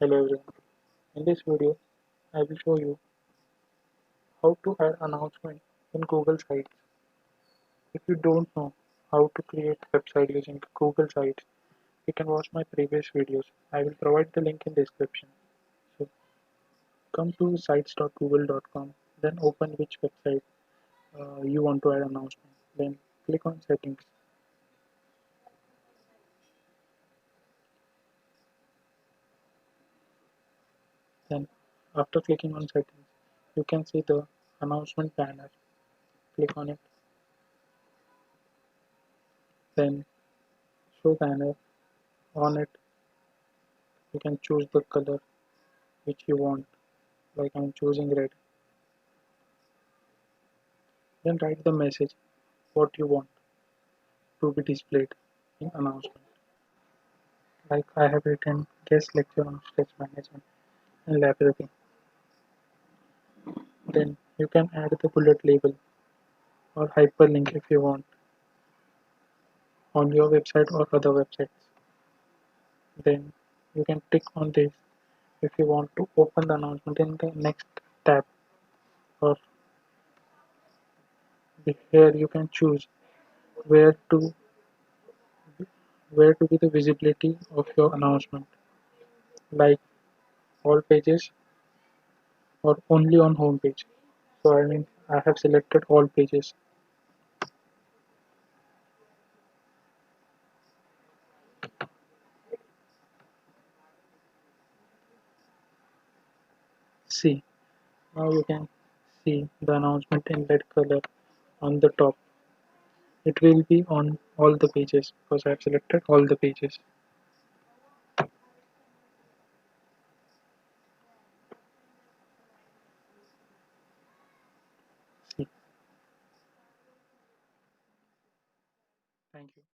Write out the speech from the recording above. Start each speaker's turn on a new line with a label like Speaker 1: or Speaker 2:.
Speaker 1: Hello everyone. In this video, I will show you how to add announcement in Google Sites. If you don't know how to create website using Google Sites, you can watch my previous videos. I will provide the link in description. So come to sites.google.com, then open which website you want to add announcement. Then click on settings. Then after clicking on settings, you can see the announcement banner. Click on it. Then show banner. On it, you can choose the color which you want, like I'm choosing red. Then write the message what you want to be displayed in announcement. Like I have written guest lecture on stress management in library. Then you can add the bullet label or hyperlink if you want on your website or other websites. Then you can tick on this if you want to open the announcement in the next tab, or here you can choose where to where to be the visibility of your announcement, like all pages or only on home page. So I have selected all pages. See, now you can see the announcement in red color on the top. It will be on all the pages because I have selected all the pages. See, thank you.